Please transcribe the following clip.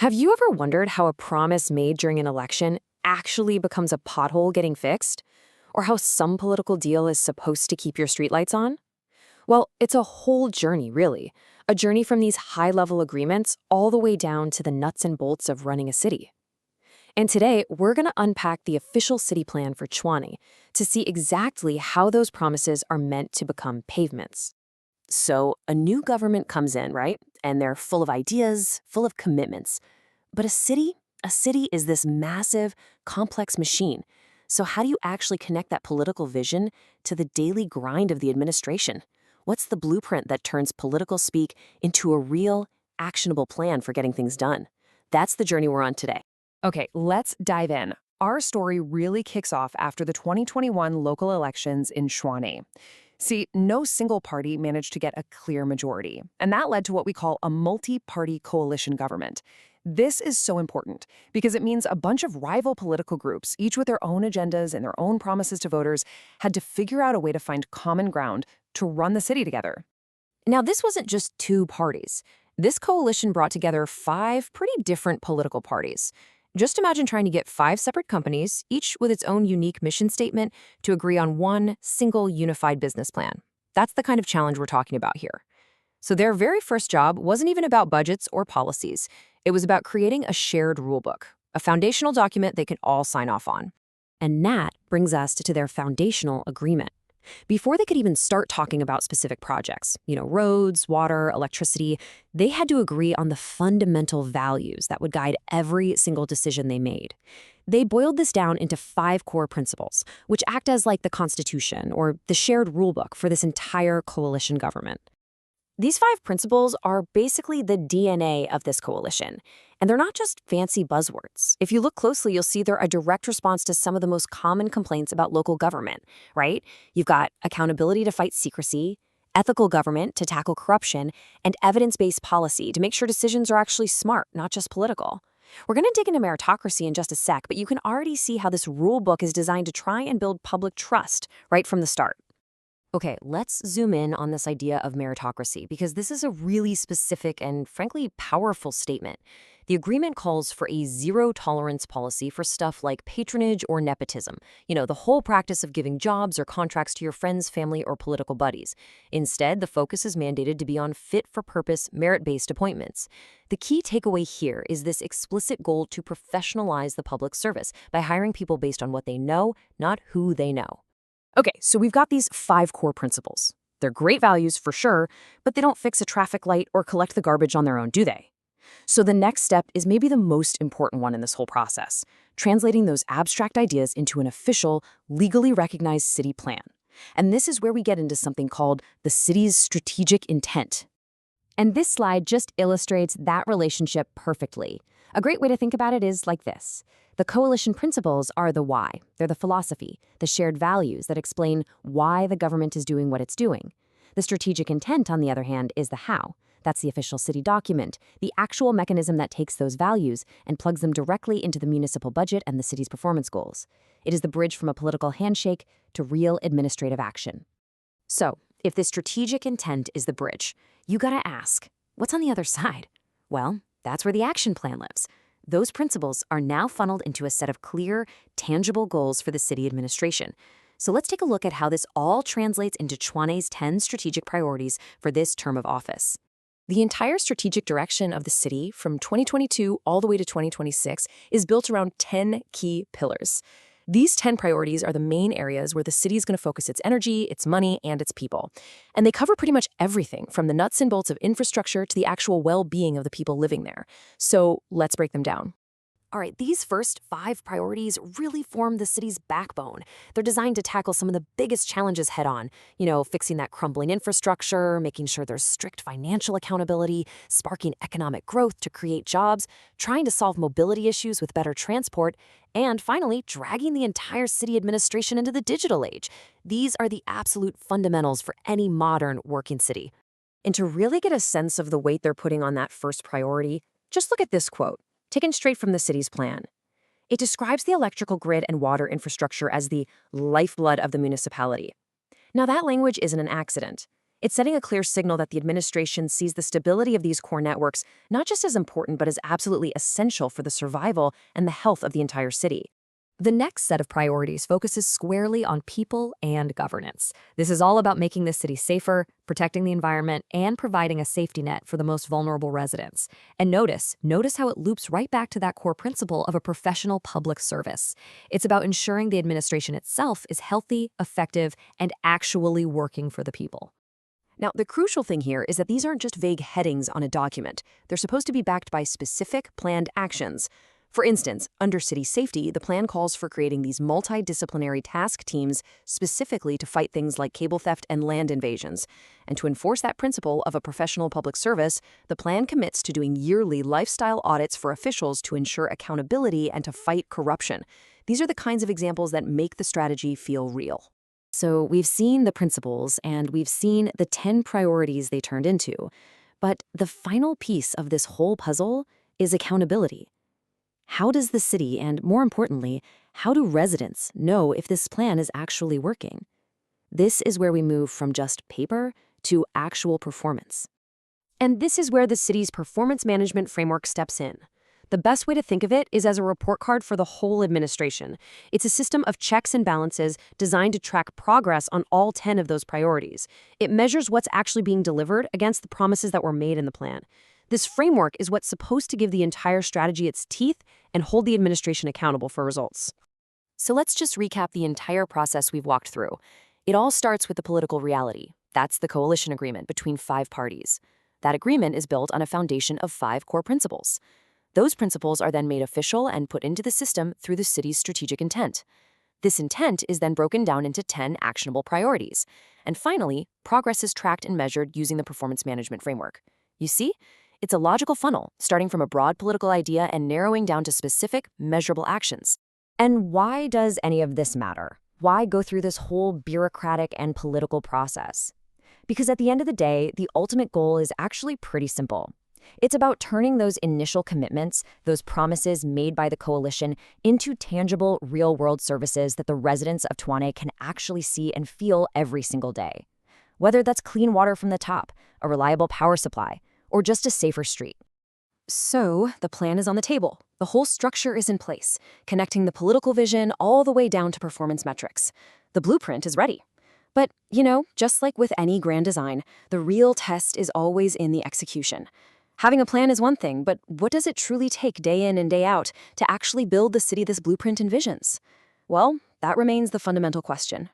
Have you ever wondered how a promise made during an election actually becomes a pothole getting fixed? Or how some political deal is supposed to keep your streetlights on? Well, it's a whole journey, really. A journey from these high-level agreements all the way down to the nuts and bolts of running a city. And today, we're going to unpack the official city plan for Chwani to see exactly how those promises are meant to become pavements. So, a new government comes in, right? And they're full of ideas, full of commitments. But a city is this massive, complex machine. So how do you actually connect that political vision to the daily grind of the administration? What's the blueprint that turns political speak into a real, actionable plan for getting things done? That's the journey we're on today. Okay, let's dive in. Our story really kicks off after the 2021 local elections in Chwani. See, no single party managed to get a clear majority, and that led to what we call a multi-party coalition government. This is so important because it means a bunch of rival political groups, each with their own agendas and their own promises to voters, had to figure out a way to find common ground to run the city together. Now, this wasn't just two parties. This coalition brought together five pretty different political parties. Just imagine trying to get five separate companies, each with its own unique mission statement, to agree on one single unified business plan. That's the kind of challenge we're talking about here. So their very first job wasn't even about budgets or policies. It was about creating a shared rulebook, a foundational document they can all sign off on. And that brings us to their foundational agreement. Before they could even start talking about specific projects, roads, water, electricity, they had to agree on the fundamental values that would guide every single decision they made. They boiled this down into five core principles, which act as like the Constitution or the shared rulebook for this entire coalition government. These five principles are basically the DNA of this coalition, and they're not just fancy buzzwords. If you look closely, you'll see they're a direct response to some of the most common complaints about local government, right? You've got accountability to fight secrecy, ethical government to tackle corruption, and evidence-based policy to make sure decisions are actually smart, not just political. We're going to dig into meritocracy in just a sec, but you can already see how this rule book is designed to try and build public trust right from the start. Okay, let's zoom in on this idea of meritocracy because this is a really specific and frankly powerful statement. The agreement calls for a zero-tolerance policy for stuff like patronage or nepotism, the whole practice of giving jobs or contracts to your friends, family, or political buddies. Instead, the focus is mandated to be on fit-for-purpose, merit-based appointments. The key takeaway here is this explicit goal to professionalize the public service by hiring people based on what they know, not who they know. Okay, so we've got these five core principles. They're great values for sure, but they don't fix a traffic light or collect the garbage on their own, do they? So the next step is maybe the most important one in this whole process, translating those abstract ideas into an official, legally recognized city plan. And this is where we get into something called the city's strategic intent. And this slide just illustrates that relationship perfectly. A great way to think about it is like this. The coalition principles are the why. They're the philosophy, the shared values that explain why the government is doing what it's doing. The strategic intent, on the other hand, is the how. That's the official city document, the actual mechanism that takes those values and plugs them directly into the municipal budget and the city's performance goals. It is the bridge from a political handshake to real administrative action. So, if the strategic intent is the bridge, you gotta ask, what's on the other side? Well, that's where the action plan lives. Those principles are now funneled into a set of clear, tangible goals for the city administration. So let's take a look at how this all translates into Chwani's 10 strategic priorities for this term of office. The entire strategic direction of the city from 2022 all the way to 2026 is built around 10 key pillars. These 10 priorities are the main areas where the city is going to focus its energy, its money, and its people. And they cover pretty much everything from the nuts and bolts of infrastructure to the actual well-being of the people living there. So let's break them down. All right, these first five priorities really form the city's backbone. They're designed to tackle some of the biggest challenges head on. Fixing that crumbling infrastructure, making sure there's strict financial accountability, sparking economic growth to create jobs, trying to solve mobility issues with better transport, and finally, dragging the entire city administration into the digital age. These are the absolute fundamentals for any modern working city. And to really get a sense of the weight they're putting on that first priority, just look at this quote, taken straight from the city's plan. It describes the electrical grid and water infrastructure as the lifeblood of the municipality. Now, that language isn't an accident. It's setting a clear signal that the administration sees the stability of these core networks not just as important, but as absolutely essential for the survival and the health of the entire city. The next set of priorities focuses squarely on people and governance. This is all about making the city safer, protecting the environment, and providing a safety net for the most vulnerable residents. And notice how it loops right back to that core principle of a professional public service. It's about ensuring the administration itself is healthy, effective, and actually working for the people. Now, the crucial thing here is that these aren't just vague headings on a document. They're supposed to be backed by specific, planned actions. For instance, under city safety, the plan calls for creating these multidisciplinary task teams specifically to fight things like cable theft and land invasions. And to enforce that principle of a professional public service, the plan commits to doing yearly lifestyle audits for officials to ensure accountability and to fight corruption. These are the kinds of examples that make the strategy feel real. So we've seen the principles and we've seen the 10 priorities they turned into. But the final piece of this whole puzzle is accountability. How does the city, and more importantly, how do residents know if this plan is actually working? This is where we move from just paper to actual performance. And this is where the city's performance management framework steps in. The best way to think of it is as a report card for the whole administration. It's a system of checks and balances designed to track progress on all 10 of those priorities. It measures what's actually being delivered against the promises that were made in the plan. This framework is what's supposed to give the entire strategy its teeth and hold the administration accountable for results. So let's just recap the entire process we've walked through. It all starts with the political reality. That's the coalition agreement between 5 parties. That agreement is built on a foundation of 5 core principles. Those principles are then made official and put into the system through the city's strategic intent. This intent is then broken down into 10 actionable priorities. And finally, progress is tracked and measured using the performance management framework. You see? It's a logical funnel, starting from a broad political idea and narrowing down to specific, measurable actions. And why does any of this matter? Why go through this whole bureaucratic and political process? Because at the end of the day, the ultimate goal is actually pretty simple. It's about turning those initial commitments, those promises made by the coalition, into tangible, real-world services that the residents of Chwani can actually see and feel every single day. Whether that's clean water from the top, a reliable power supply, or just a safer street. So, the plan is on the table. The whole structure is in place, connecting the political vision all the way down to performance metrics. The blueprint is ready. But, just like with any grand design, the real test is always in the execution. Having a plan is one thing, but what does it truly take day in and day out to actually build the city this blueprint envisions? Well, that remains the fundamental question.